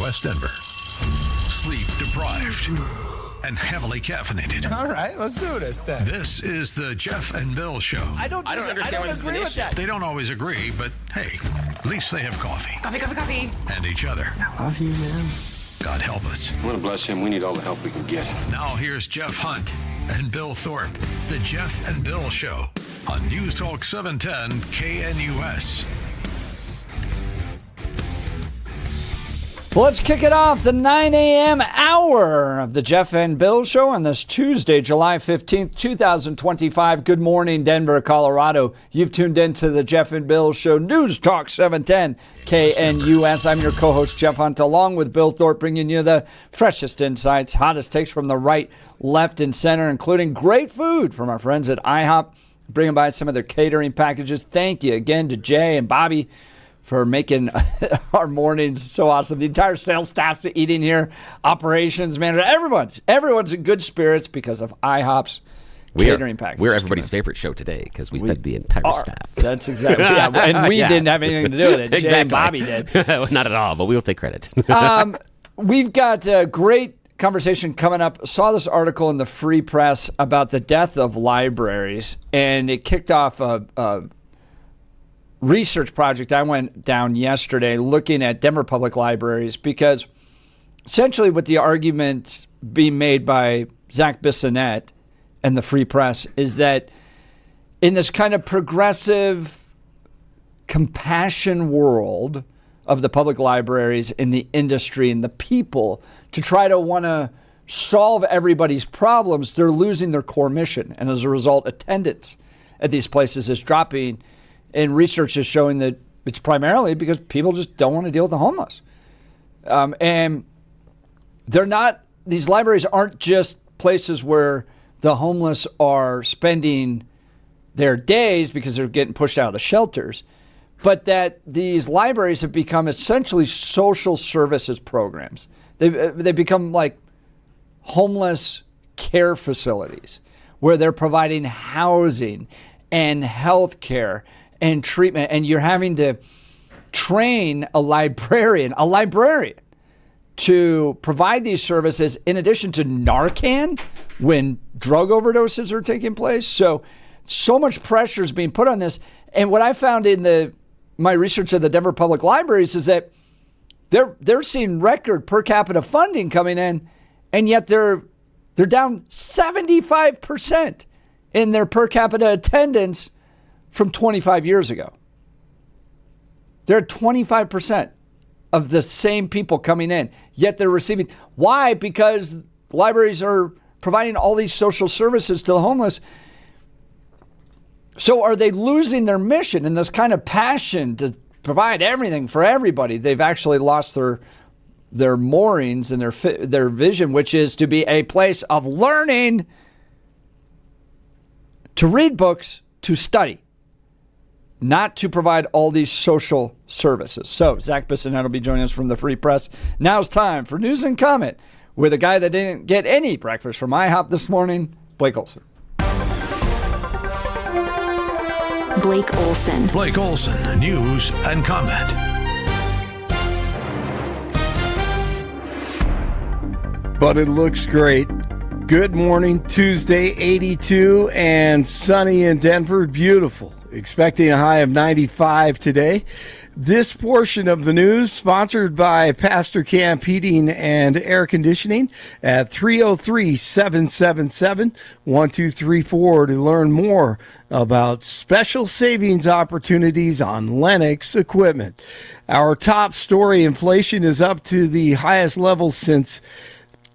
West Denver. Sleep deprived and heavily caffeinated. All right, let's do this then. This is the Jeff and Bill Show. I don't agree with that. They don't always agree, but hey, at least they have coffee. Coffee. And each other. I love you, man. God help us. I want to bless him. We need all the help we can get. Now here's Jeff Hunt and Bill Thorpe. The Jeff and Bill Show on News Talk 710 KNUS. Well, let's kick it off, the 9 a.m. hour of the Jeff and Bill Show on this Tuesday, July 15th, 2025. Good morning, Denver, Colorado. You've tuned in to the Jeff and Bill Show, News Talk 710 KNUS. I'm your co-host, Jeff Hunt, along with Bill Thorpe, bringing you the freshest insights, hottest takes from the right, left, and center, including great food from our friends at IHOP, bringing by some of their catering packages. Thank you again to Jay and Bobby for making our mornings so awesome. The entire sales staff's eating here, operations manager, everyone's in good spirits because of IHOP's catering package. We're everybody's favorite show today because we fed the entire staff. That's exactly, and we didn't have anything to do with it. Exactly. Jay and Bobby did. Not at all, but we will take credit. We've got a great conversation coming up. Saw this article in the Free Press about the death of libraries, and it kicked off a research project I went down yesterday looking at Denver Public Libraries, because essentially what the argument being made by Zach Bissonette and the Free Press is that in this kind of progressive compassion world of the public libraries and the industry and the people, to try to want to solve everybody's problems, they're losing their core mission. And as a result, attendance at these places is dropping. And research is showing that it's primarily because people just don't want to deal with the homeless. And these libraries aren't just places where the homeless are spending their days because they're getting pushed out of the shelters, but that these libraries have become essentially social services programs. They become like homeless care facilities where they're providing housing and health care and treatment, and you're having to train a librarian to provide these services in addition to Narcan when drug overdoses are taking place. So much pressure is being put on this. And what I found in my research of the Denver Public Libraries is that they're seeing record per capita funding coming in, and yet they're down 75% in their per capita attendance from 25 years ago. They're at 25% of the same people coming in, yet they're receiving. Why? Because libraries are providing all these social services to the homeless. So are they losing their mission and this kind of passion to provide everything for everybody? They've actually lost their moorings and their vision, which is to be a place of learning, to read books, to study, not to provide all these social services. So Zach Bissonette will be joining us from the Free Press. Now it's time for News and Comment with a guy that didn't get any breakfast from IHOP this morning, Blake Olson. Blake Olson. Blake Olson, News and Comment. But it looks great. Good morning, Tuesday, 82 and sunny in Denver. Beautiful. Expecting a high of 95 today. This portion of the news sponsored by Pastor Camp Heating and Air Conditioning at 303-777-1234 to learn more about special savings opportunities on Lennox equipment. Our top story: inflation is up to the highest level since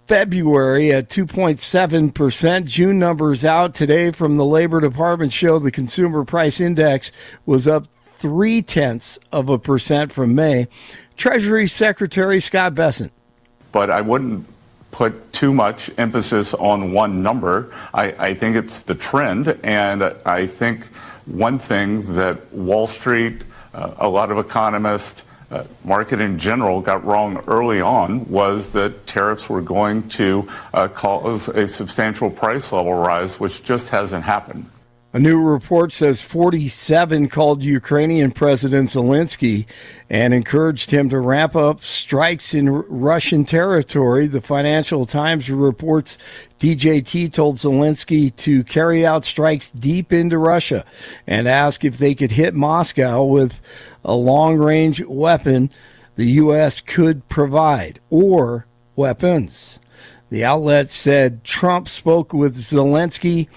February at 2.7%. June numbers out today from the Labor Department show the Consumer Price Index was up 0.3% from May. Treasury Secretary Scott Bessent. But I wouldn't put too much emphasis on one number. I think it's the trend, and I think one thing that Wall Street, a lot of economists, market in general got wrong early on was that tariffs were going to cause a substantial price level rise, which just hasn't happened. A new report says 47 called Ukrainian President Zelensky and encouraged him to ramp up strikes in Russian territory. The Financial Times reports DJT told Zelensky to carry out strikes deep into Russia and ask if they could hit Moscow with a long-range weapon the U.S. could provide, or weapons. The outlet said Trump spoke with Zelensky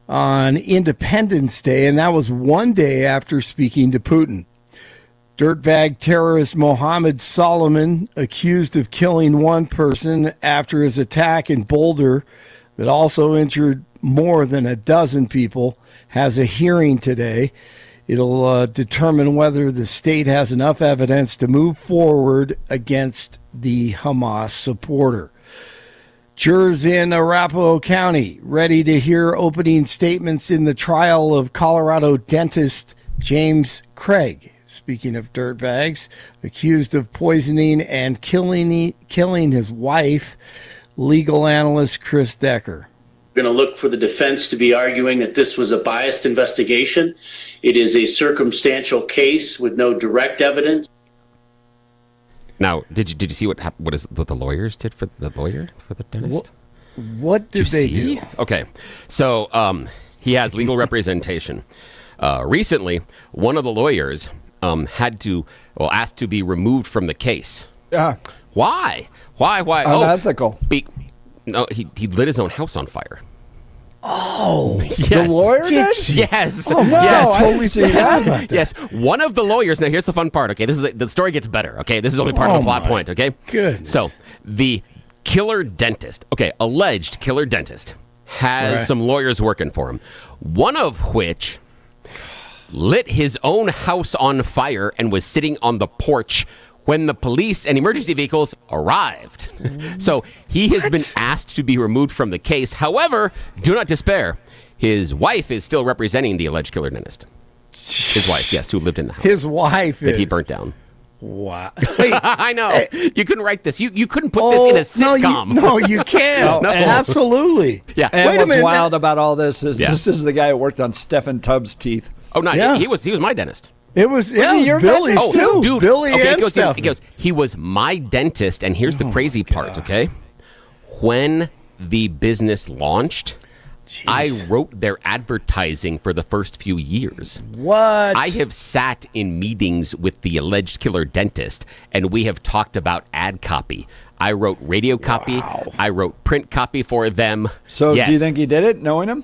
on Independence Day, and that was one day after speaking to Putin. Dirtbag terrorist Mohammed Solomon, accused of killing one person after his attack in Boulder that also injured more than a dozen people, has a hearing today. It'll determine whether the state has enough evidence to move forward against the Hamas supporter. Jurors in Arapahoe County ready to hear opening statements in the trial of Colorado dentist James Craig. Speaking of dirtbags, accused of poisoning and killing his wife, legal analyst Chris Decker. We're going to look for the defense to be arguing that this was a biased investigation. It is a circumstantial case with no direct evidence. Now, did you see what the lawyers did for the dentist? What did they do? Okay, so he has legal representation. Recently, one of the lawyers asked to be removed from the case. Yeah. Why? Unethical. No, he lit his own house on fire. Oh, yes. The lawyer did? Yes. Oh, no, yes. I didn't see that. Yes. One of the lawyers. Now, here's the fun part. Okay, the story gets better. Okay, this is only part of the plot point. Okay. Goodness. So the killer dentist. Okay, alleged killer dentist has some lawyers working for him. One of which lit his own house on fire and was sitting on the porch when the police and emergency vehicles arrived. So he has been asked to be removed from the case. However, do not despair. His wife is still representing the alleged killer dentist. His wife, yes, who lived in the house. His wife that he burnt down. Wow. I know. You couldn't write this. You couldn't put this in a sitcom. No, you can't. No. Absolutely. Yeah. And Wait a what's minute. wild about all this is this is the guy who worked on Stephen Tubbs' teeth. Oh, no, Yeah. he was my dentist. It was he your Billy's dentist? too. Dude, Billy okay, and stuff. he goes, he was my dentist, and here's the crazy part, okay? When the business launched, I wrote their advertising for the first few years. What? I have sat in meetings with the alleged killer dentist, and we have talked about ad copy. I wrote radio copy. I wrote print copy for them. So yes. do you think he did it, knowing him?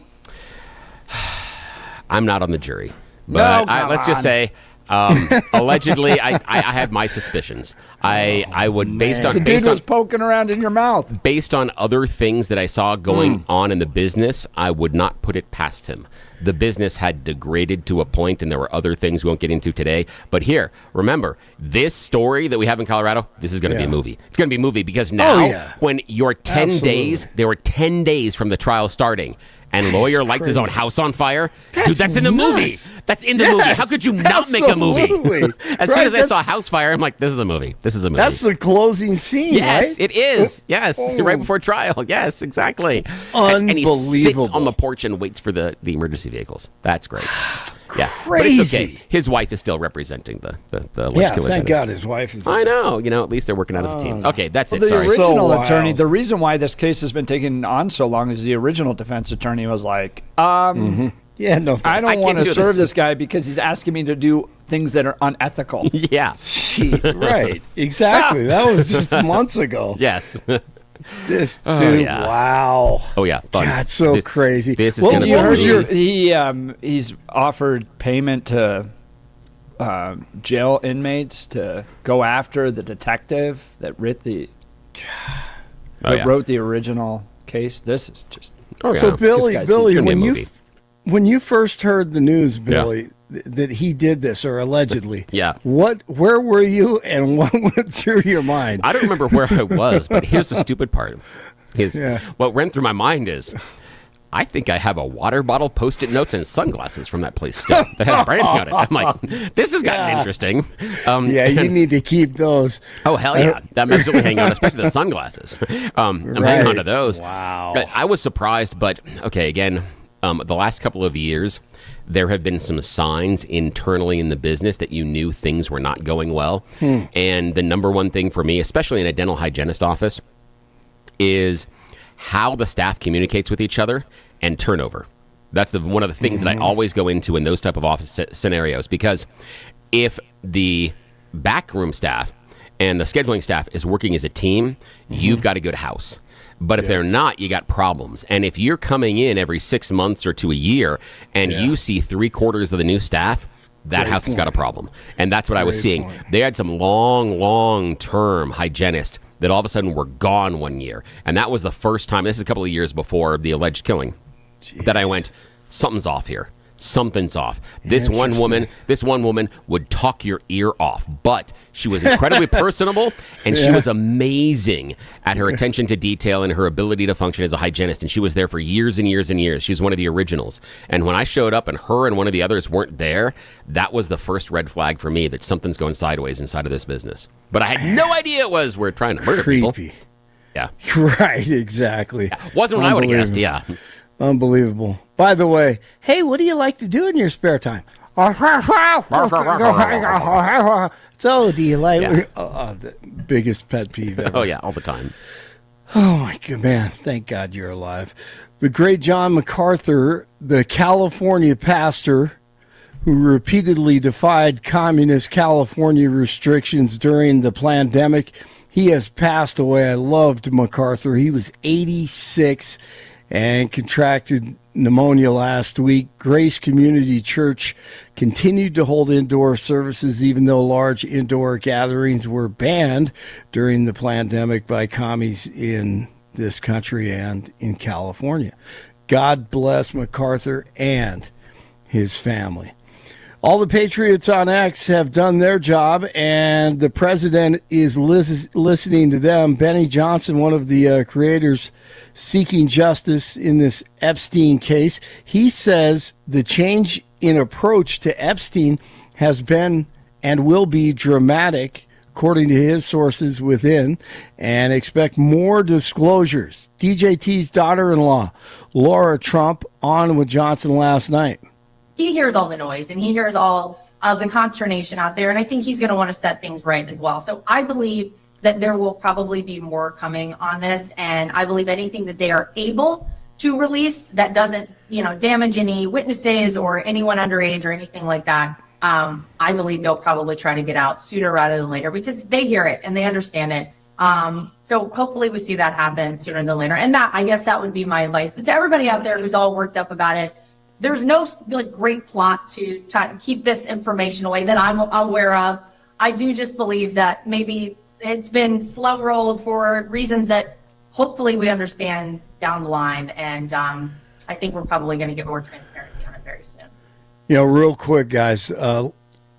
I'm not on the jury. But let's just say, allegedly, I have my suspicions. I would, based on The dude was poking around in your mouth. based on other things that I saw going on in the business, I would not put it past him. The business had degraded to a point, and there were other things we won't get into today. But here, remember, this story that we have in Colorado, this is going to be a movie. It's going to be a movie because now, when you're 10 days, there were 10 days from the trial starting, and lawyer lights his own house on fire. Dude, that's in the movie. That's in the movie. How could you not make a movie? As soon as I saw house fire, I'm like, this is a movie. This is a movie. That's the closing scene, Yes, right? it is. Yes, right before trial. Yes, exactly. And he sits on the porch and waits for the emergency vehicles. That's great. Yeah, but it's okay. His wife is still representing the alleged killer thank dentist. God his wife is. I know. At least they're working out as a team. Okay, that's it. The Sorry. original So attorney, wild. the reason why this case has been taking on so long is the original defense attorney was like, Yeah, no. I don't can't want to do serve this. this guy because he's asking me to do things that are unethical. Yeah. Right. Exactly. That was just months ago. Yes. This dude. yeah. Wow. Oh yeah. Fun. God, so crazy. This is Well, going to be. You what heard was your- he's offered payment to jail inmates to go after the detective that wrote the original case. This is just Oh, yeah. So Billy, guy's gonna be a when movie. when you first heard the news, Billy, that he did this or allegedly, Yeah. where were you and what went through your mind? I don't remember where I was, but here's the stupid part. Yeah. What went through my mind is, I think I have a water bottle, Post-it notes, and sunglasses from that place still that has branding on it. I'm like, this has gotten interesting. Yeah, you need to keep those. Oh, hell yeah. I'm absolutely hanging on, especially the sunglasses. I'm hanging on to those. Wow. I was surprised, but okay, again, the last couple of years, there have been some signs internally in the business that you knew things were not going well. And the number one thing for me, especially in a dental hygienist office, is how the staff communicates with each other and turnover. That's one of the things that I always go into in those type of office scenarios, because if the backroom staff and the scheduling staff is working as a team, you've got a good house. But if they're not, you got problems. And if you're coming in every 6 months or to a year and you see 3/4 of the new staff, that house has got a problem. And that's what I was seeing. They had some long-term hygienists that all of a sudden were gone one year. And that was the first time, this is a couple of years before the alleged killing, that I went, something's off here. Something's off. This one woman would talk your ear off, but she was incredibly personable, and she was amazing at her attention to detail and her ability to function as a hygienist. And she was there for years and years and years. She was one of the originals. And when I showed up and her and one of the others weren't there, that was the first red flag for me that something's going sideways inside of this business. But I had no idea it was. We're trying to murder people. Yeah. Right, exactly. Yeah. Wasn't what I would have guessed, yeah. Unbelievable. By the way, hey, what do you like to do in your spare time? So, do you like the biggest pet peeve ever? Oh, yeah, all the time. Oh, my God, man. Thank God you're alive. The great John MacArthur, the California pastor who repeatedly defied communist California restrictions during the pandemic, he has passed away. I loved MacArthur. He was 86 and contracted pneumonia last week. Grace Community Church continued to hold indoor services even though large indoor gatherings were banned during the pandemic by commies in this country and in California. God bless MacArthur and his family. All the patriots on X have done their job, and the president is listening to them. Benny Johnson, one of the creators seeking justice in this Epstein case, he says the change in approach to Epstein has been and will be dramatic, according to his sources within, and expect more disclosures. DJT's daughter-in-law, Laura Trump, on with Johnson last night. He hears all the noise and he hears all of the consternation out there. And I think he's going to want to set things right as well. So I believe that there will probably be more coming on this. And I believe anything that they are able to release that doesn't, damage any witnesses or anyone underage or anything like that, I believe they'll probably try to get out sooner rather than later because they hear it and they understand it. So hopefully we see that happen sooner than later. And I guess that would be my advice. But to everybody out there who's all worked up about it, there's no great plot to keep this information away that I'm aware of. I do just believe that maybe it's been slow rolled for reasons that hopefully we understand down the line. And I think we're probably going to get more transparency on it very soon. Real quick, guys.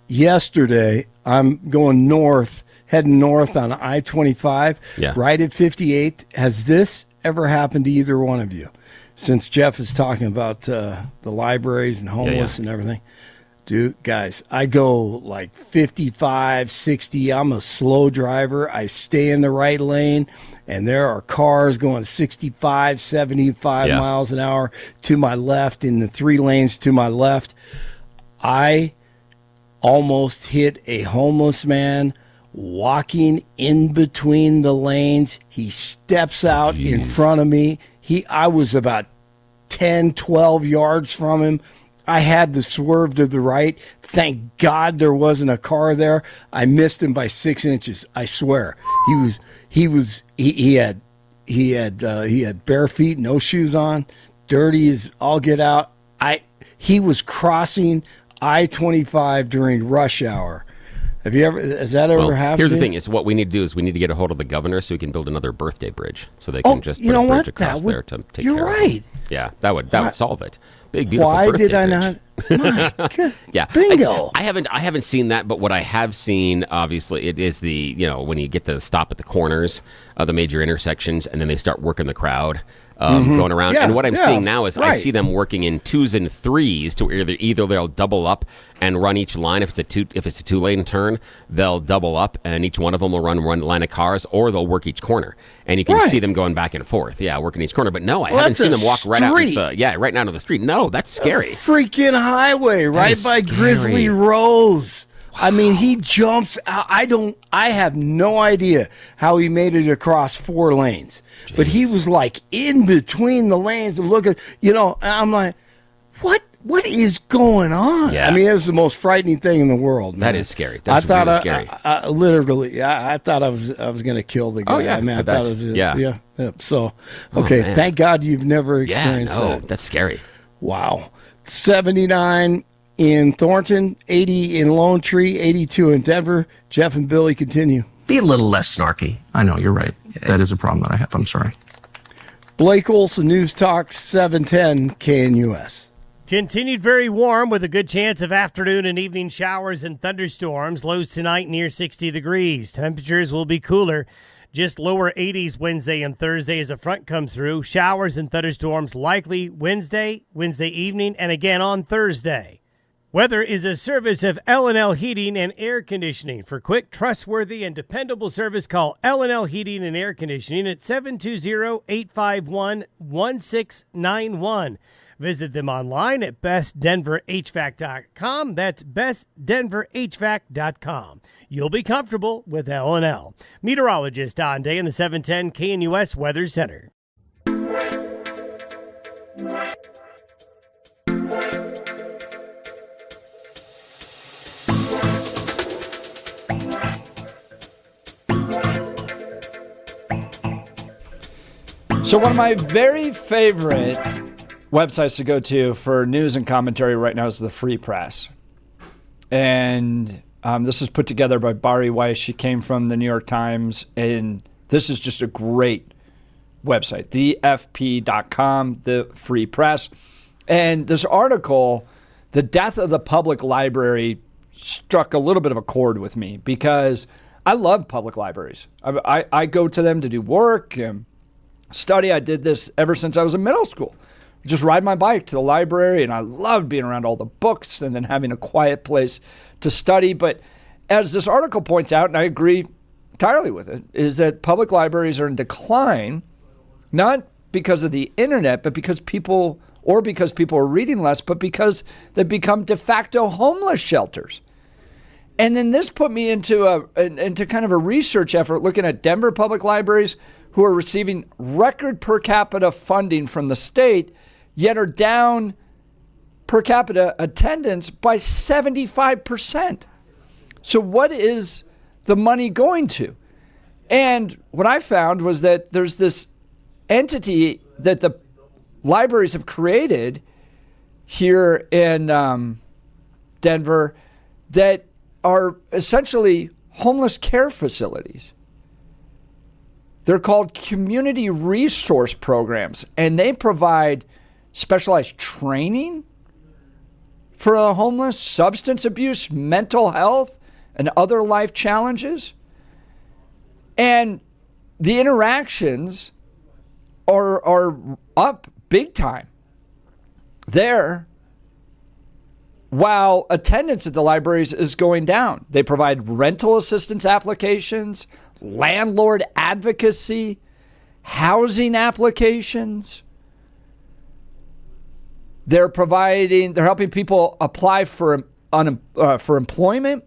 Yesterday, I'm going heading north on I-25, right at 58. Has this ever happened to either one of you? Since Jeff is talking about the libraries and homeless and everything. Dude, guys, I go like 55, 60. I'm a slow driver. I stay in the right lane, and there are cars going 65, 75 miles an hour to my left in the 3 lanes to my left. I almost hit a homeless man walking in between the lanes. He steps out in front of me. I was about 10, 12 yards from him. I had to swerve to the right. Thank God there wasn't a car there. I missed him by 6 inches. I swear. He had bare feet, no shoes on, dirty as all get out. He was crossing I-25 during rush hour. Has that ever happened? Here's the thing: is what we need to do is we need to get a hold of the governor so we can build another birthday bridge so they can just put a bridge across there to take care of it. You're right. Yeah, that would solve it. Big beautiful birthday bridge. Why did I not? Yeah, bingo. I haven't seen that, but what I have seen, obviously, it is the when you get to stop at the corners of the major intersections and then they start working the crowd. going around. Yeah, and what I'm yeah, seeing now is I right. see them working in 2s and 3s to where either they'll double up and run each line. If it's a 2-lane turn, they'll double up and each one of them will run one line of cars, or they'll work each corner. And you can Right. see them going back and forth. Yeah, working each corner. But no, I Well, haven't that's seen a them walk right out street. right now to the street. No, that's scary. Freaking highway right is by scary. Grizzly Rose. I mean, he jumps out. I have no idea how he made it across 4 lanes, but he was like in between the lanes and looking, and I'm like, what is going on? Yeah. I mean, it was the most frightening thing in the world, man. That is scary. That's really scary. I literally, I thought I was going to kill the guy. Oh, yeah, I mean, I I thought bet. it was, Yeah. So, okay, man. thank God you've never Yeah, experienced no, that. that's scary. Wow. 79 in Thornton, 80 in Lone Tree, 82 in Denver. Jeff and Billy continue. Be a little less snarky. I know, you're right. That is a problem that I have. I'm sorry. Blake Olson, News Talk 710 KNUS. Continued very warm with a good chance of afternoon and evening showers and thunderstorms. Lows tonight near 60 degrees. Temperatures will be cooler. Just lower 80s Wednesday and Thursday as a front comes through. Showers and thunderstorms likely Wednesday evening, and again on Thursday. Weather is a service of L&L Heating and Air Conditioning. For quick, trustworthy, and dependable service, call L&L Heating and Air Conditioning at 720-851-1691. Visit them online at bestdenverhvac.com. That's bestdenverhvac.com. You'll be comfortable with L&L. Meteorologist Don Day in the 710 KNUS Weather Center. So one of my very favorite websites to go to for news and commentary right now is the Free Press. And this is put together by Bari Weiss. She came from the New York Times, and this is just a great website, thefp.com, the Free Press. And this article, The Death of the Public Library, struck a little bit of a chord with me because I love public libraries. I go to them to do work and study. I did this ever since I was in middle school. Just ride my bike to the library, and I loved being around all the books and then having a quiet place to study. But as this article points out, and I agree entirely with it, is that public libraries are in decline, not because of the internet, but because people are reading less, but because they've become de facto homeless shelters. And then this put me into kind of a research effort looking at Denver public libraries who are receiving record per capita funding from the state, yet are down per capita attendance by 75%. So what is the money going to? And what I found was that there's this entity that the libraries have created here in Denver that are essentially homeless care facilities. They're called community resource programs, and they provide specialized training for the homeless, substance abuse, mental health, and other life challenges. And the interactions are up big time there, while attendance at the libraries is going down. They provide rental assistance applications, landlord advocacy, housing applications. They're helping people apply for employment,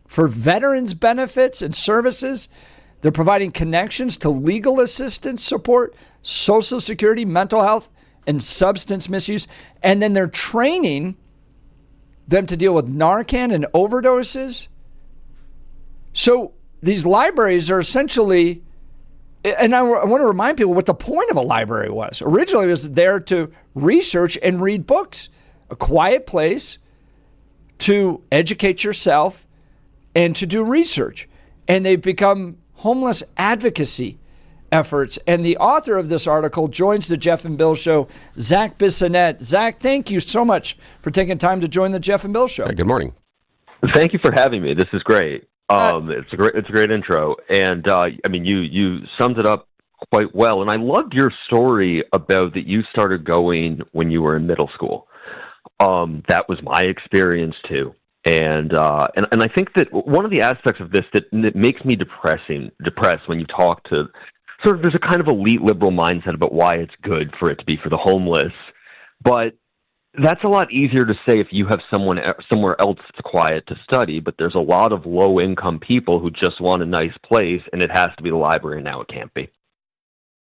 for veterans benefits and services. They're providing connections to legal assistance support, Social Security, mental health, and substance misuse. And then they're training them to deal with Narcan and overdoses. So these libraries are essentially, and I want to remind people what the point of a library was. Originally, it was there to research and read books, a quiet place to educate yourself and to do research. And they've become homeless advocacy efforts. And the author of this article joins the Jeff and Bill Show, Zach Bissonette. Zach, thank you so much for taking time to join the Jeff and Bill Show. Good morning. Thank you for having me. This is great. It's a great intro, and I mean you summed it up quite well. And I loved your story about that you started going when you were in middle school. That was my experience too. And I think that one of the aspects of this that makes me depressed when you talk to sort of, there's a kind of elite liberal mindset about why it's good for it to be for the homeless. But that's a lot easier to say if you have somewhere else that's quiet to study, but there's a lot of low-income people who just want a nice place, and it has to be the library. Now it can't be.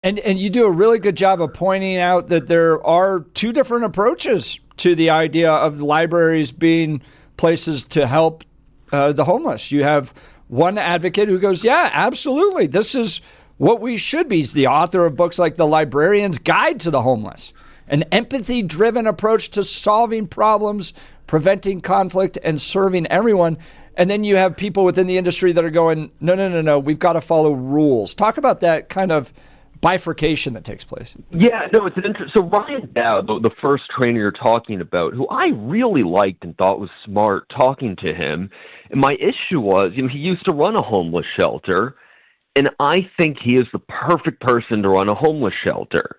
And you do a really good job of pointing out that there are two different approaches to the idea of libraries being places to help the homeless. You have one advocate who goes, yeah, absolutely, this is what we should be. He's the author of books like The Librarian's Guide to the Homeless, an empathy-driven approach to solving problems, preventing conflict, and serving everyone. And then you have people within the industry that are going, no, we've got to follow rules. Talk about that kind of bifurcation that takes place. Yeah, no, it's an interesting. So Ryan Dowd, the first trainer you're talking about, who I really liked and thought was smart, talking to him, and my issue was, he used to run a homeless shelter, and I think he is the perfect person to run a homeless shelter.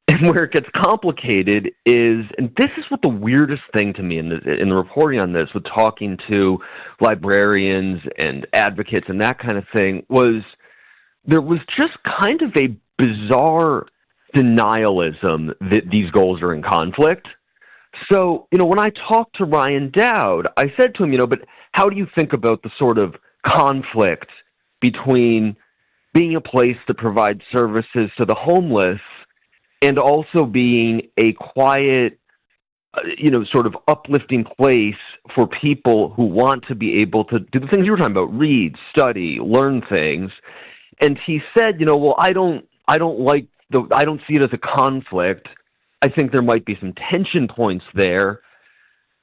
And where it gets complicated is, and this is what the weirdest thing to me in the reporting on this, with talking to librarians and advocates and that kind of thing, was there was just kind of a bizarre denialism that these goals are in conflict. So, when I talked to Ryan Dowd, I said to him, but how do you think about the sort of conflict between being a place that provides services to the homeless and also being a quiet, sort of uplifting place for people who want to be able to do the things you were talking about, read, study, learn things. And he said, well, I don't see it as a conflict. I think there might be some tension points there.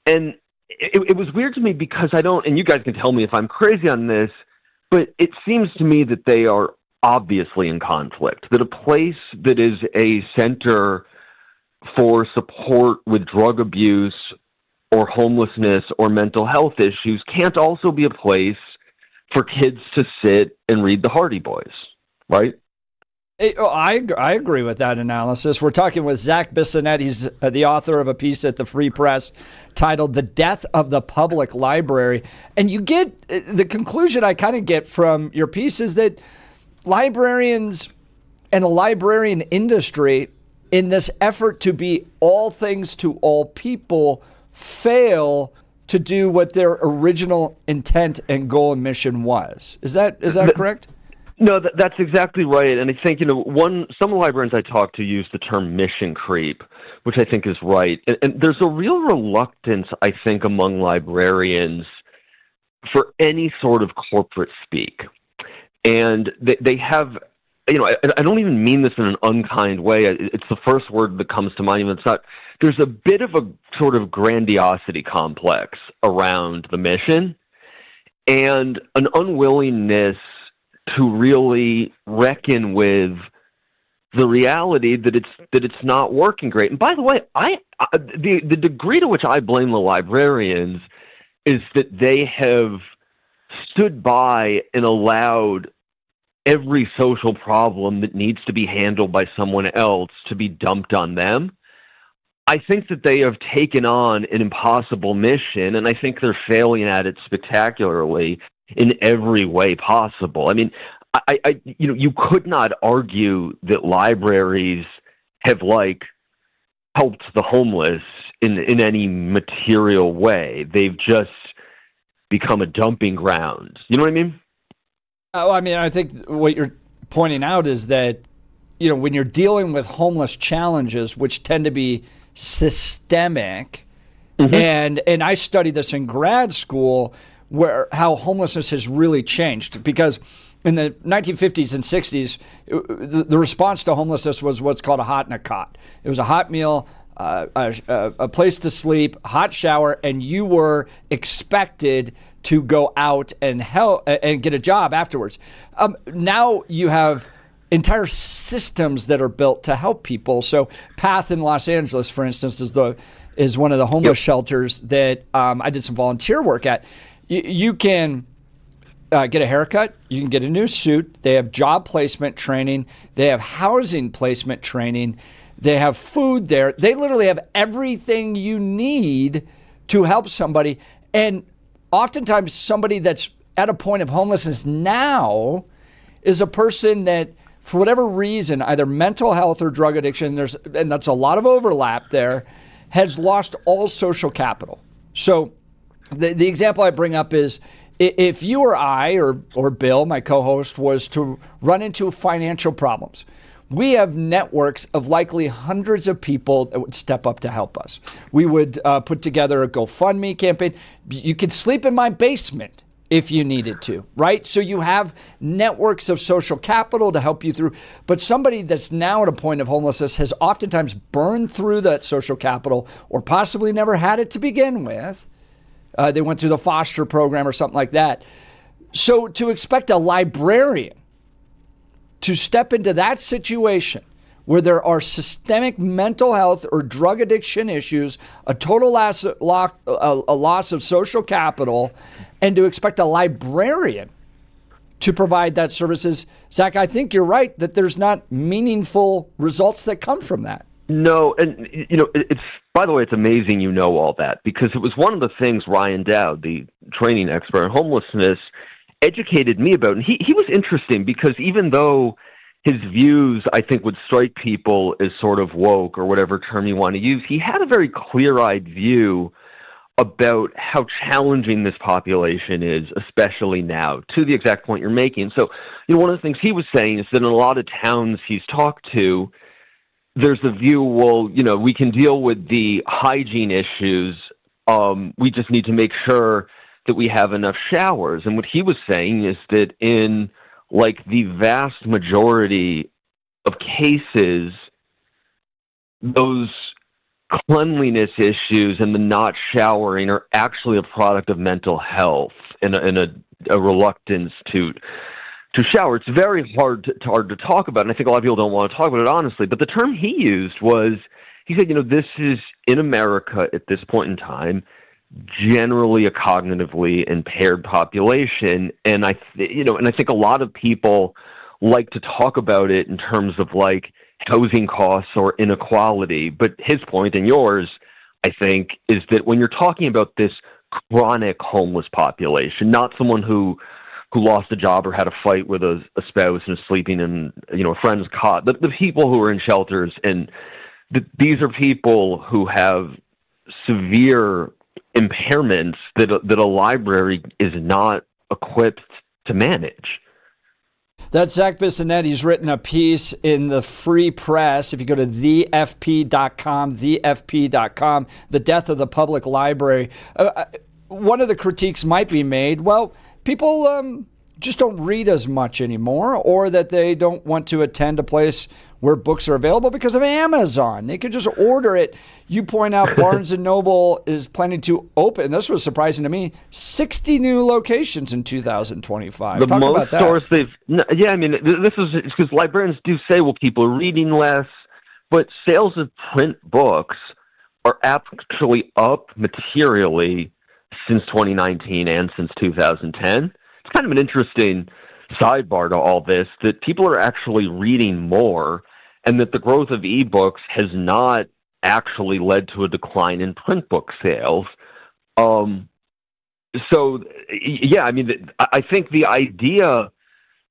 And it was weird to me because and you guys can tell me if I'm crazy on this, but it seems to me that they are obviously in conflict, that a place that is a center for support with drug abuse or homelessness or mental health issues can't also be a place for kids to sit and read the Hardy Boys, right? I agree with that analysis. We're talking with Zach Bissonette. He's the author of a piece at the Free Press titled "The Death of the Public Library." And you get the conclusion I kind of get from your piece is that librarians and the librarian industry, in this effort to be all things to all people, fail to do what their original intent and goal and mission was. Is that correct? No, that's exactly right. And I think, some of the librarians I talked to use the term mission creep, which I think is right. And there's a real reluctance, I think, among librarians for any sort of corporate speak. And they have, I don't even mean this in an unkind way. It's the first word that comes to mind. Even it's not. There's a bit of a sort of grandiosity complex around the mission and an unwillingness to really reckon with the reality that it's not working great. And by the way, the degree to which I blame the librarians is that they have stood by and allowed every social problem that needs to be handled by someone else to be dumped on them. I think that they have taken on an impossible mission, and I think they're failing at it spectacularly in every way possible. I mean, you could not argue that libraries have helped the homeless in any material way. They've just become a dumping ground. You know what I mean? I think what you're pointing out is that, when you're dealing with homeless challenges, which tend to be systemic, and I studied this in grad school, how homelessness has really changed. Because in the 1950s and 60s, the response to homelessness was what's called a hot and a cot. It was a hot meal, a place to sleep, hot shower, and you were expected to go out and get a job afterwards. Now you have entire systems that are built to help people. So Path in Los Angeles, for instance, is one of the homeless shelters that I did some volunteer work at. You can get a haircut, you can get a new suit. They have job placement training. They have housing placement training. They have food there. They literally have everything you need to help somebody. And oftentimes somebody that's at a point of homelessness now is a person that, for whatever reason, either mental health or drug addiction, and that's a lot of overlap there, has lost all social capital. So the example I bring up is, if you or I or Bill, my co-host, was to run into financial problems, we have networks of likely hundreds of people that would step up to help us. We would put together a GoFundMe campaign. You could sleep in my basement if you needed to, right? So you have networks of social capital to help you through. But somebody that's now at a point of homelessness has oftentimes burned through that social capital or possibly never had it to begin with. They went through the foster program or something like that. So to expect a librarian to step into that situation where there are systemic mental health or drug addiction issues, a total loss of social capital, and to expect a librarian to provide that services, Zach, I think you're right that there's not meaningful results that come from that. No, and it's, by the way, it's amazing you know all that, because it was one of the things Ryan Dowd, the training expert on homelessness, educated me about. And he was interesting because even though his views, I think, would strike people as sort of woke or whatever term you want to use, he had a very clear-eyed view about how challenging this population is, especially now, to the exact point you're making. So, one of the things he was saying is that in a lot of towns he's talked to, there's a view, well, we can deal with the hygiene issues. We just need to make sure that we have enough showers. And what he was saying is that in the vast majority of cases, those cleanliness issues and the not showering are actually a product of mental health and a reluctance to shower. It's very hard to talk about, and I think a lot of people don't want to talk about it honestly, but the term he used was, he said, this is, in America at this point in time, generally a cognitively impaired population, and I think a lot of people like to talk about it in terms of housing costs or inequality, but his point and yours, I think, is that when you're talking about this chronic homeless population, not someone who lost a job or had a fight with a spouse and is sleeping in a friend's cot, the people who are in shelters, and these are people who have severe impairments that a library is not equipped to manage. That's Zach Bissonette. He's written a piece in the Free Press. If you go to thefp.com, The Death of the Public Library, one of the critiques might be made, well, people just don't read as much anymore, or that they don't want to attend a place where books are available because of Amazon. They could just order it. You point out Barnes & Noble is planning to open, this was surprising to me, 60 new locations in 2025. The Talk most about that. stores this is because librarians do say, well, people are reading less, but sales of print books are actually up materially since 2019 and since 2010. It's kind of an interesting sidebar to all this, that people are actually reading more, and that the growth of ebooks has not actually led to a decline in print book sales. So, yeah, I think the idea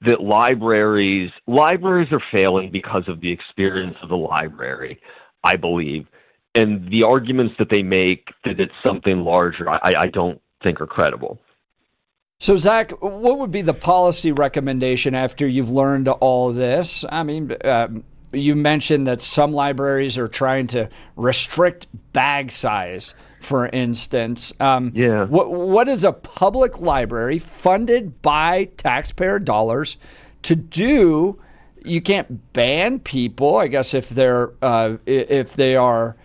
that libraries are failing because of the experience of the library, I believe, and the arguments that they make that it's something larger, I don't think are credible. So, Zach, what would be the policy recommendation after you've learned all this? You mentioned that some libraries are trying to restrict bag size, for instance. What is a public library funded by taxpayer dollars to do? You can't ban people, I guess, if they are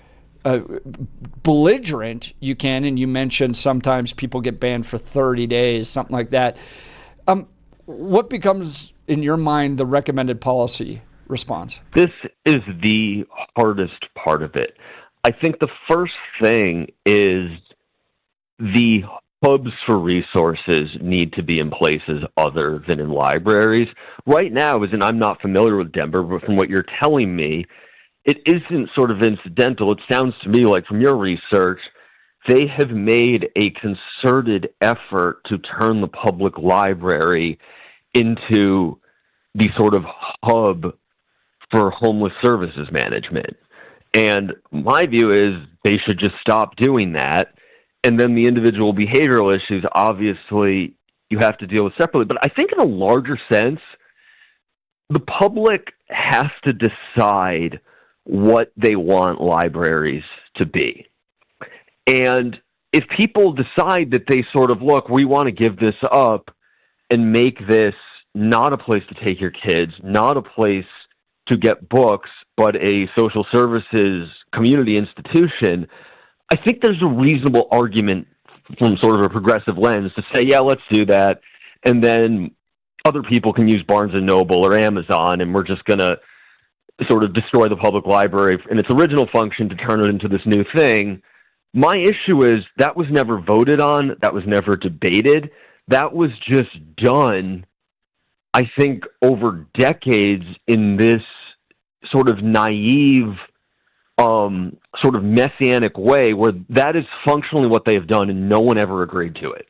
belligerent, you can, and you mentioned sometimes people get banned for 30 days, something like that. What becomes, in your mind, the recommended policy response? This is the hardest part of it. I think the first thing is the hubs for resources need to be in places other than in libraries. Right now, and I'm not familiar with Denver, but from what you're telling me, it isn't sort of incidental. It sounds to me like from your research, they have made a concerted effort to turn the public library into the sort of hub for homeless services management. And my view is they should just stop doing that. And then the individual behavioral issues, obviously, you have to deal with separately. But I think in a larger sense, the public has to decide what they want libraries to be. And if people decide that they sort of, look, we want to give this up and make this not a place to take your kids, not a place to get books, but a social services community institution, I think there's a reasonable argument from sort of a progressive lens to say, yeah, let's do that. And then other people can use Barnes & Noble or Amazon, and we're just going to sort of destroy the public library in its original function to turn it into this new thing. My issue is that was never voted on. That was never debated. That was just done, I think, over decades in this sort of naive, sort of messianic way where that is functionally what they have done and no one ever agreed to it.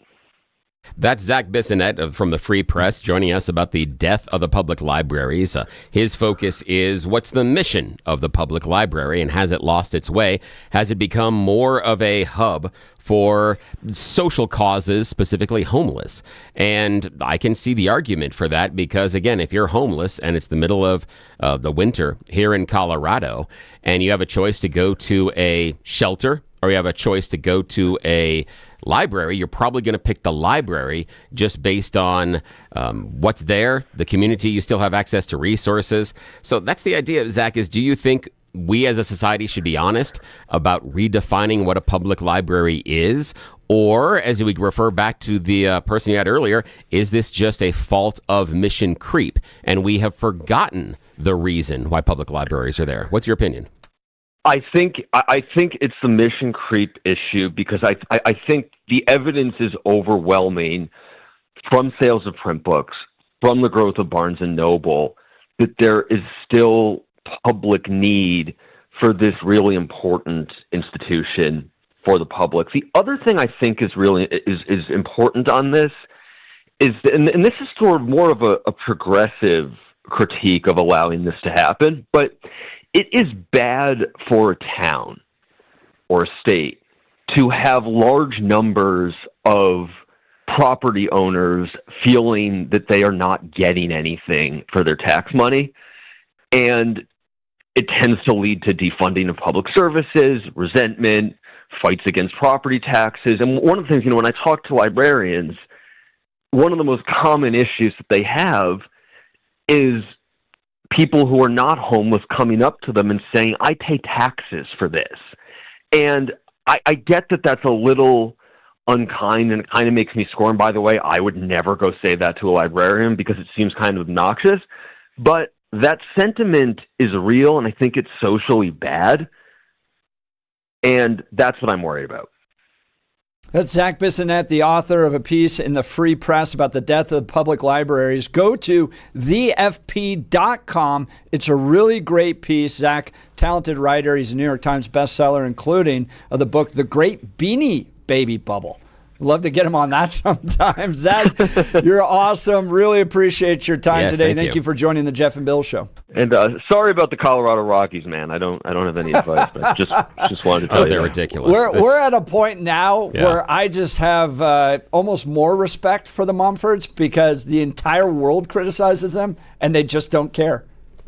That's Zach Bissonette from the Free Press joining us about the death of the public libraries. His focus is what's the mission of the public library and has it lost its way? Has it become more of a hub for social causes, specifically homeless? And I can see the argument for that because, again, if you're homeless and it's the middle of the winter here in Colorado and you have a choice to go to a shelter or you have a choice to go to a library, you're probably going to pick the library just based on what's there, the community, you still have access to resources. So that's the idea, Zach, is do you think we as a society should be honest about redefining what a public library is? Or, as we refer back to the person you had earlier, is this just a fault of mission creep and we have forgotten the reason why public libraries are there? What's your opinion? I think it's the mission creep issue because I think the evidence is overwhelming from sales of print books, from the growth of Barnes & Noble, that there is still public need for this really important institution for the public. The other thing I think is really is important on this is, and this is sort of more of a progressive critique of allowing this to happen, but it is bad for a town or a state to have large numbers of property owners feeling that they are not getting anything for their tax money. And it tends to lead to defunding of public services, resentment, fights against property taxes. And one of the things, when I talk to librarians, one of the most common issues that they have is people who are not homeless coming up to them and saying, I pay taxes for this. And I get that that's a little unkind and it kind of makes me scorn. By the way, I would never go say that to a librarian because it seems kind of obnoxious. But that sentiment is real and I think it's socially bad. And that's what I'm worried about. That's Zach Bissonette, the author of a piece in the Free Press about the death of public libraries. Go to thefp.com. It's a really great piece. Zach, talented writer. He's a New York Times bestseller, including the book, The Great Beanie Baby Bubble. Love to get him on that sometime. Zach, you're awesome. Really appreciate your time today. Thank you for joining the Jeff and Bill Show. And sorry about the Colorado Rockies, man. I don't have any advice. But just wanted to tell you. They're ridiculous. We're at a point now where I just have almost more respect for the Mumfords because the entire world criticizes them and they just don't care.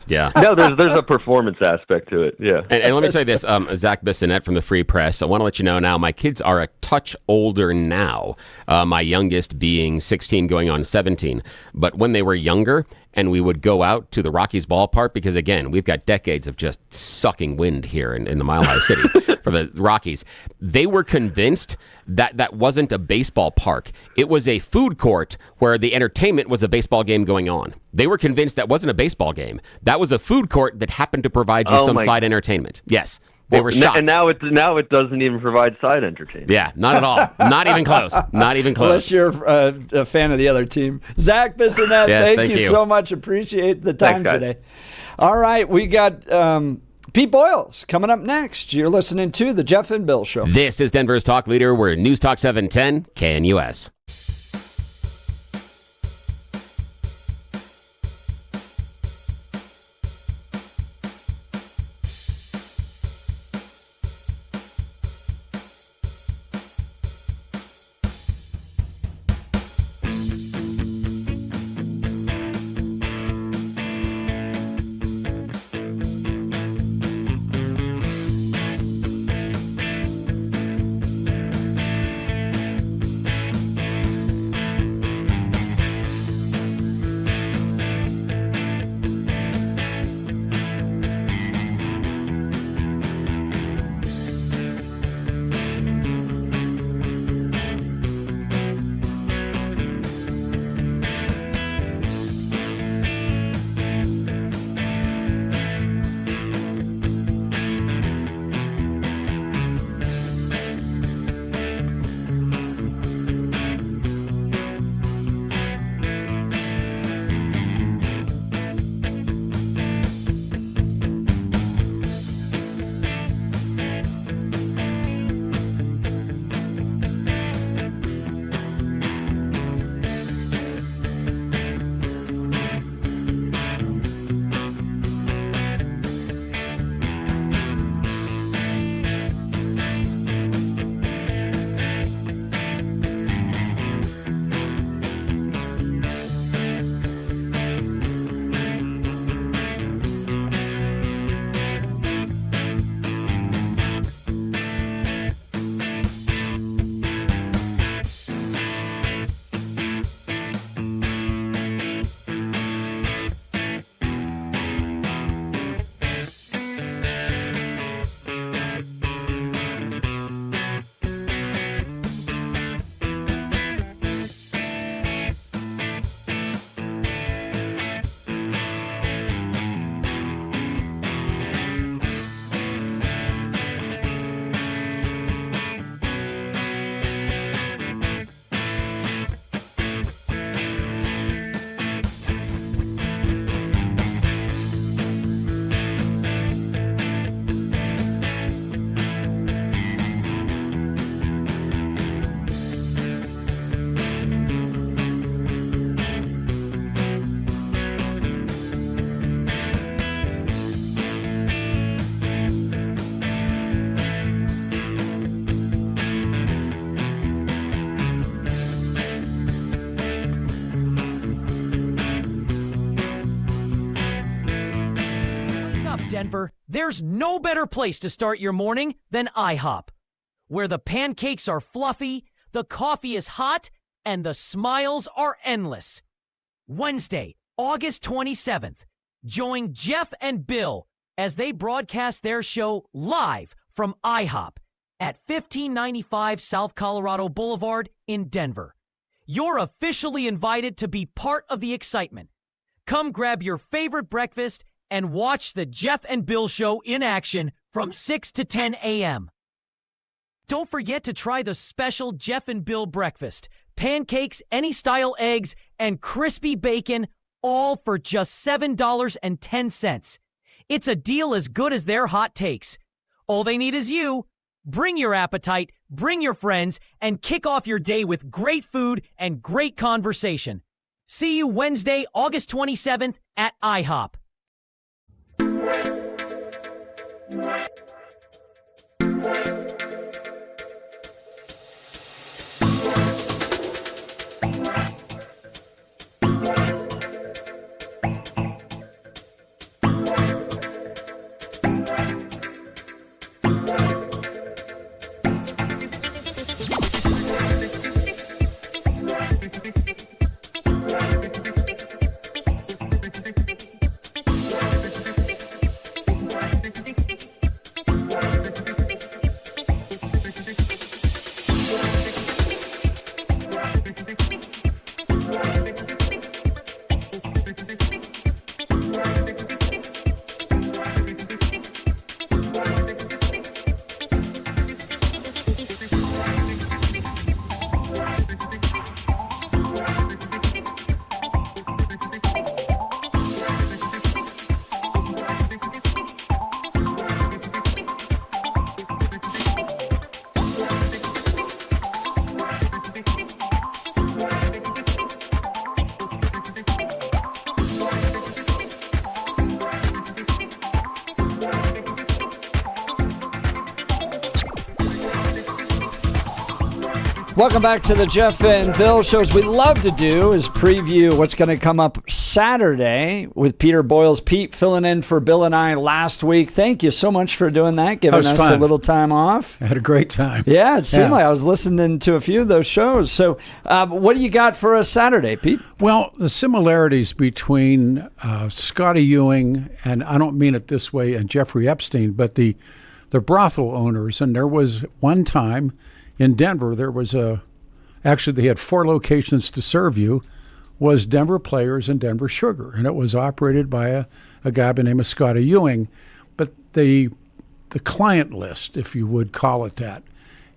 Yeah. No, there's a performance aspect to it. Yeah. And let me tell you this, Zach Bissonette from the Free Press. I want to let you know now, my kids are a touch older now. My youngest being 16, going on 17. But when they were younger, and we would go out to the Rockies ballpark because, again, we've got decades of just sucking wind here in the Mile High City for the Rockies. They were convinced that that wasn't a baseball park. It was a food court where the entertainment was a baseball game going on. They were convinced that wasn't a baseball game. That was a food court that happened to provide you some side entertainment. Yes. They were shocked. And now it doesn't even provide side entertainment. Yeah, not at all. Not even close. Not even close. Unless you're a fan of the other team. Zach Bissonette, Yes, thank you so much. Appreciate the time Thanks, guys. today. All right, we got Pete Boyles coming up next. You're listening to The Jeff and Bill Show. This is Denver's Talk Leader. We're News Talk 710 KNUS. Denver, there's no better place to start your morning than IHOP, where the pancakes are fluffy, the coffee is hot, and the smiles are endless. Wednesday, August 27th, join Jeff and Bill as they broadcast their show live from IHOP at 1595 South Colorado Boulevard in Denver. You're officially invited to be part of the excitement. Come grab your favorite breakfast and watch the Jeff and Bill Show in action from 6 to 10 a.m. Don't forget to try the special Jeff and Bill breakfast. Pancakes, any style eggs, and crispy bacon, all for just $7.10. It's a deal as good as their hot takes. All they need is you. Bring your appetite, bring your friends, and kick off your day with great food and great conversation. See you Wednesday, August 27th at IHOP. Welcome back to the Jeff and Bill shows. We love to do is preview what's going to come up Saturday with Peter Boyles. Pete filling in for Bill and I last week. Thank you so much for doing that, giving us fun. a little time off. I had a great time. Yeah, it seemed like I was listening to a few of those shows. So what do you got for us Saturday, Pete? Well, the similarities between Scotty Ewing, and I don't mean it this way, and Jeffrey Epstein, but the brothel owners. And there was one time in Denver, there was actually they had 4 locations to serve you, was Denver Players and Denver Sugar. And it was operated by a guy by the name of Scotty Ewing. But the client list, if you would call it that,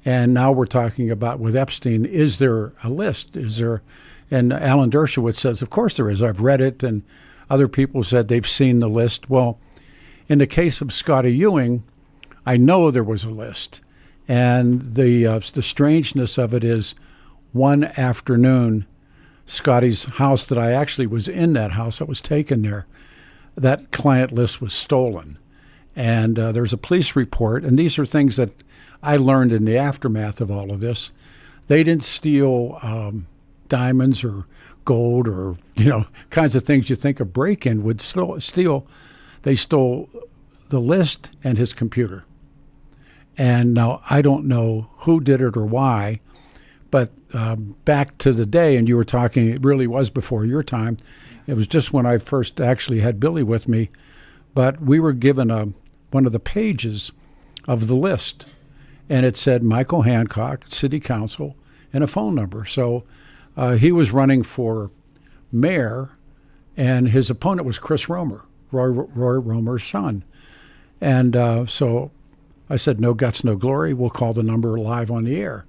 and now we're talking about with Epstein, is there a list? Is there? And Alan Dershowitz says, of course there is. I've read it, and other people said they've seen the list. Well, in the case of Scotty Ewing, I know there was a list. And the strangeness of it is one afternoon, Scotty's house that I actually was in that house, I was taken there, that client list was stolen. And there's a police report, and these are things that I learned in the aftermath of all of this. They didn't steal diamonds or gold or, kinds of things you think a break-in would steal. They stole the list and his computer. And now I don't know who did it or why, but back to the day, and you were talking, it really was before your time. It was just when I first actually had Billy with me, but we were given one of the pages of the list, and it said Michael Hancock, City Council, and a phone number. So he was running for mayor, and his opponent was Chris Romer, Roy Romer's son. And so I said, no guts, no glory. We'll call the number live on the air.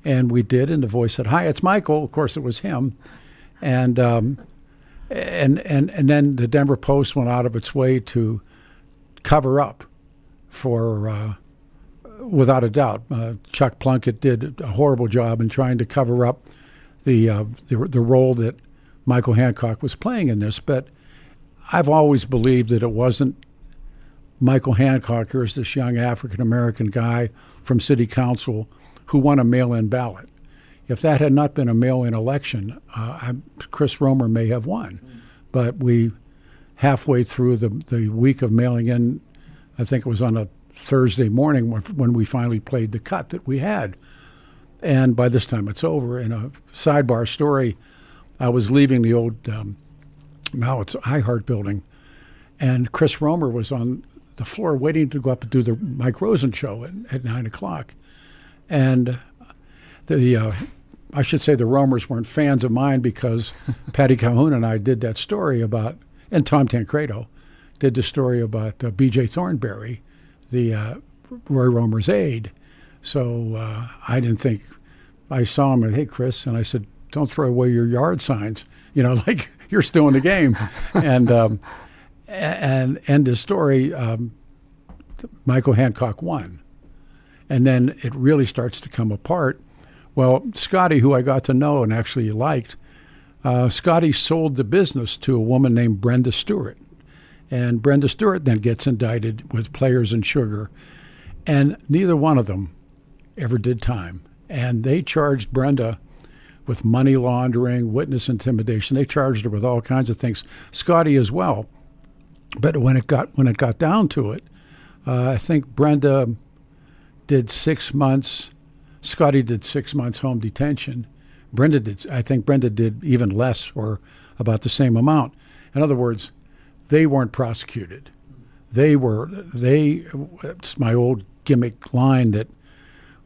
And we did, and the voice said, hi, it's Michael. Of course, it was him. And then the Denver Post went out of its way to cover up for, without a doubt, Chuck Plunkett did a horrible job in trying to cover up the role that Michael Hancock was playing in this. But I've always believed that it wasn't Michael Hancock. Here's this young African-American guy from City Council who won a mail-in ballot. If that had not been a mail-in election, Chris Romer may have won. But we, halfway through the week of mailing in, I think it was on a Thursday morning when we finally played the cut that we had. And by this time it's over. In a sidebar story, I was leaving the old, now it's iHeart building, and Chris Romer was on the floor waiting to go up and do the Mike Rosen show at 9 o'clock. And I should say the Romers weren't fans of mine because Patty Calhoun and I did that story about, and Tom Tancredo did the story about B.J. Thornberry, the Roy Romer's aide. So I didn't think, I saw him and, hey, Chris, and I said, don't throw away your yard signs, like you're still in the game. And end the story, Michael Hancock won. And then it really starts to come apart. Well, Scotty, who I got to know and actually liked, Scotty sold the business to a woman named Brenda Stewart. And Brenda Stewart then gets indicted with Players and Sugar. And neither one of them ever did time. And they charged Brenda with money laundering, witness intimidation. They charged her with all kinds of things. Scotty as well. But when it got down to it, I think Brenda did 6 months. Scotty did 6 months home detention. I think Brenda did even less or about the same amount. In other words, they weren't prosecuted. It's my old gimmick line that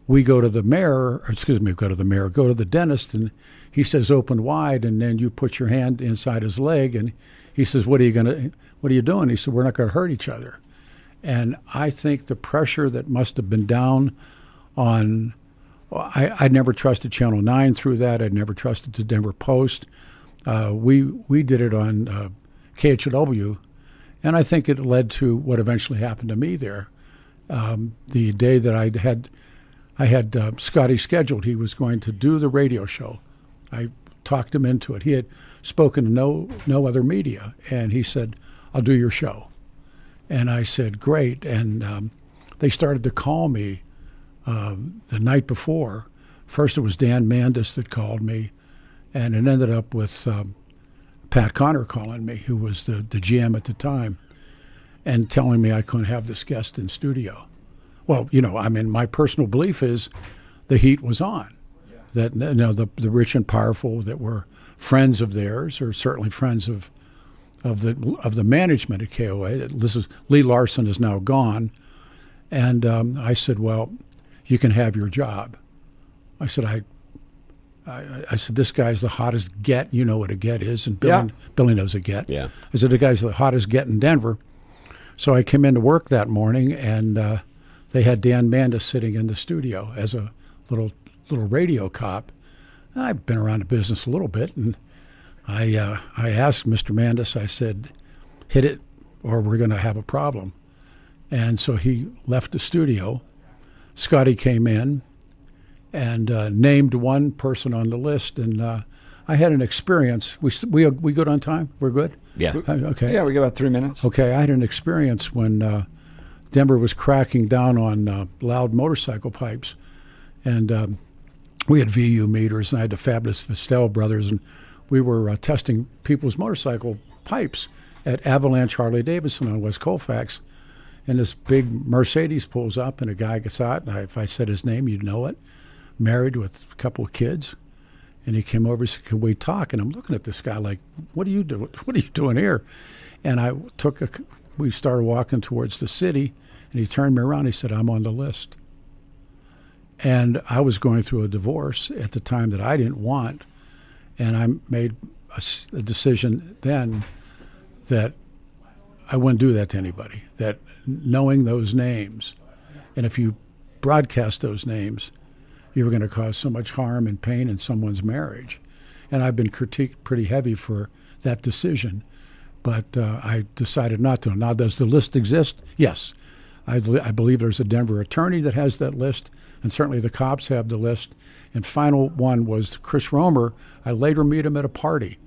go to the dentist, and he says open wide, and then you put your hand inside his leg, and he says, what are you doing? He said, we're not going to hurt each other. And I think the pressure that must have been down on, I never trusted Channel 9 through that. I'd never trusted the Denver Post. We did it on KHW, and I think it led to what eventually happened to me there. The day that I had Scotty scheduled, he was going to do the radio show. I talked him into it. He had spoken to no other media, and he said, I'll do your show. And I said, great. And they started to call me the night before First, it was Dan Mandis that called me, and it ended up with Pat Connor calling me, who was the GM at the time, and telling me I couldn't have this guest in studio. Well, my personal belief is the heat was on. That the rich and powerful that were friends of theirs, or certainly friends of the management at KOA. Lee Larson is now gone, and I said, "Well, you can have your job." I said, I said, "This guy's the hottest get. You know what a get is, and Billy knows a get." Yeah. I said, "The guy's the hottest get in Denver." So I came into work that morning, and they had Dan Mandis sitting in the studio as a little radio cop. I've been around the business a little bit, and I asked Mr. Mandis, I said, "Hit it or we're going to have a problem." And so he left the studio. Scotty came in and named one person on the list, and I had an experience. We good on time? We're good? Yeah. Okay. Yeah, we got about 3 minutes. Okay, I had an experience when Denver was cracking down on loud motorcycle pipes, and we had VU meters, and I had the fabulous Vestel brothers, and we were testing people's motorcycle pipes at Avalanche Harley-Davidson on West Colfax, and this big Mercedes pulls up, and a guy gets out, and if I said his name, you'd know it, married with a couple of kids, and he came over and said, "Can we talk?" And I'm looking at this guy like, what are you doing here? And we started walking towards the city, and he turned me around, he said, "I'm on the list." And I was going through a divorce at the time that I didn't want, and I made a decision then that I wouldn't do that to anybody, that knowing those names, and if you broadcast those names, you were going to cause so much harm and pain in someone's marriage. And I've been critiqued pretty heavy for that decision, but I decided not to. Now, does the list exist? Yes. I believe there's a Denver attorney that has that list, and certainly the cops have the list. And final one was Chris Romer. I later meet him at a party,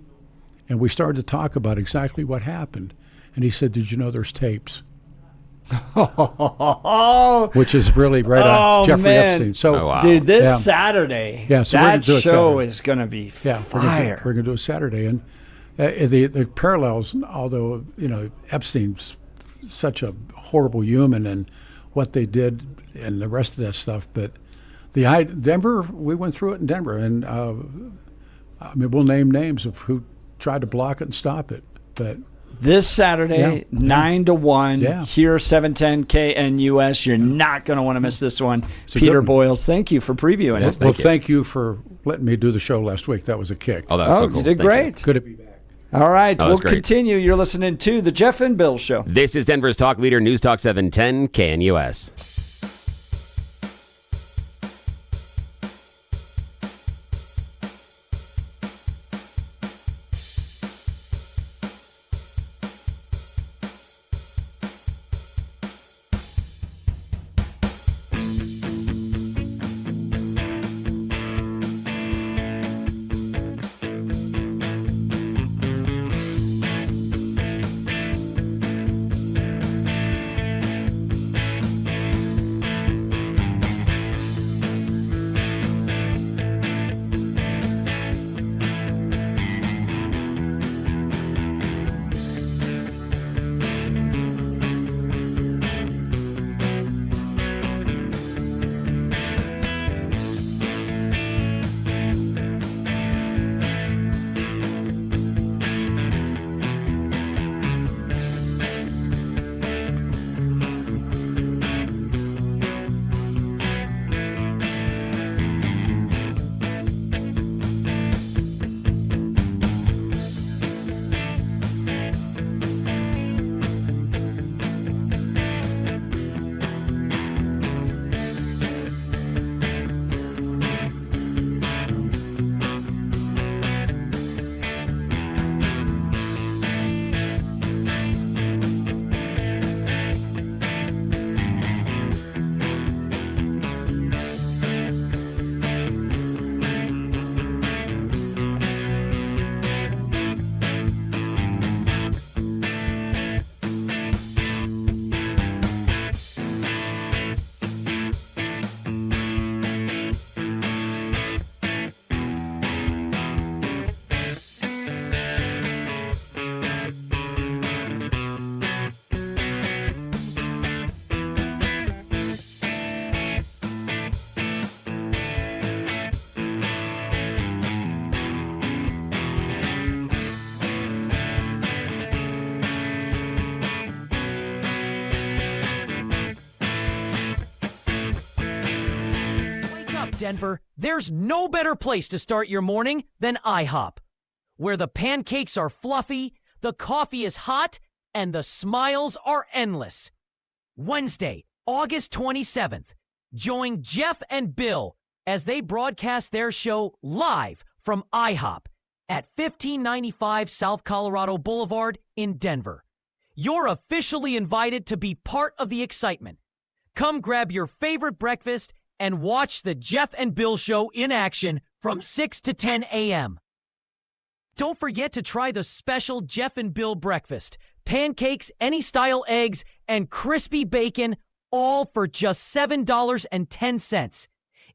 and we started to talk about exactly what happened. And he said, "Did you know there's tapes?" Which is really right on Jeffrey Epstein. So, dude, this Saturday, so that show is going to to be fire. We're going to do a Saturday, and the parallels. Although Epstein's such a horrible human, and what they did, and the rest of that stuff, but Denver, we went through it in Denver, and we'll name names of who tried to block it and stop it, but. This Saturday, 9 to 1, here 710 KNUS. You're not going to want to miss this one. Peter Boyles, thank you for previewing it. Well, thank you for letting me do the show last week. That was a kick. Oh, that was so cool. You did great. Good to be back. All right, we'll continue. You're listening to The Jeff and Bill Show. This is Denver's talk leader, News Talk 710 KNUS. Denver, there's no better place to start your morning than IHOP, where the pancakes are fluffy, the coffee is hot, and the smiles are endless. Wednesday, August 27th, join Jeff and Bill as they broadcast their show live from IHOP at 1595 South Colorado Boulevard in Denver. You're officially invited to be part of the excitement. Come grab your favorite breakfast and watch the Jeff and Bill Show in action from 6 to 10 a.m. Don't forget to try the special Jeff and Bill breakfast. Pancakes, any style eggs, and crispy bacon, all for just $7.10.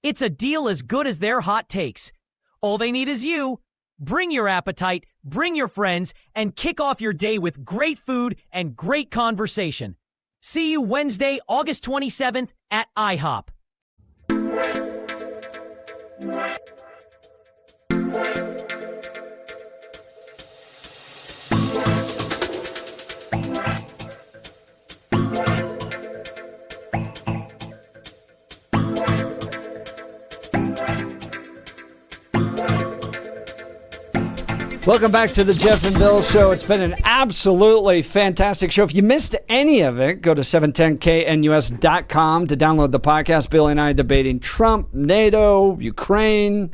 It's a deal as good as their hot takes. All they need is you. Bring your appetite, bring your friends, and kick off your day with great food and great conversation. See you Wednesday, August 27th at IHOP. Welcome back to the Jeff and Bill Show. It's been an absolutely fantastic show. If you missed any of it, go to 710knus.com to download the podcast. Bill and I debating Trump, NATO, Ukraine,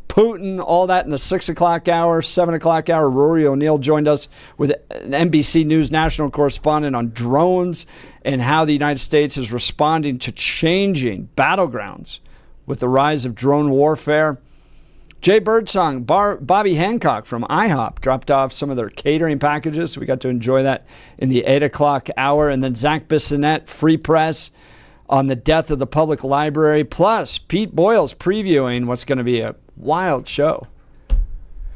Putin, all that in the 6 o'clock hour, 7 o'clock hour. Rory O'Neill joined us with an NBC News national correspondent on drones and how the United States is responding to changing battlegrounds with the rise of drone warfare. Jay Birdsong, Bobby Hancock from IHOP dropped off some of their catering packages, so we got to enjoy that in the 8 o'clock hour. And then Zach Bissonette, Free Press, on the death of the public library. Plus, Pete Boyle's previewing what's going to be a wild show.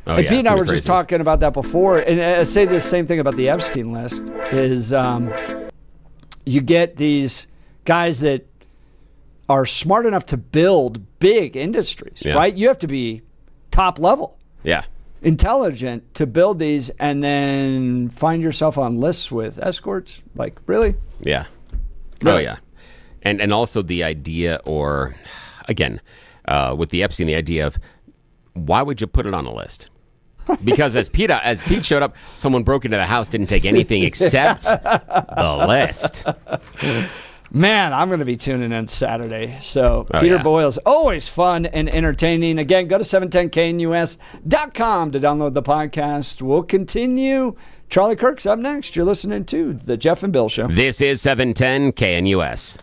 Oh, and yeah, Pete and I were crazy. just talking about that before. And I say the same thing about the Epstein list, is you get these guys that are smart enough to build big industries, right? You have to be top level. Yeah. Intelligent to build these and then find yourself on lists with escorts. Like, really? Yeah. Really? Oh, yeah. And also the idea, or again, with the Epstein, the idea of why would you put it on a list? Because as Pete showed up, someone broke into the house, didn't take anything except the list. Man, I'm going to be tuning in Saturday. So Peter Boyle's always fun and entertaining. Again, go to 710knus.com to download the podcast. We'll continue. Charlie Kirk's up next. You're listening to The Jeff and Bill Show. This is 710 KNUS.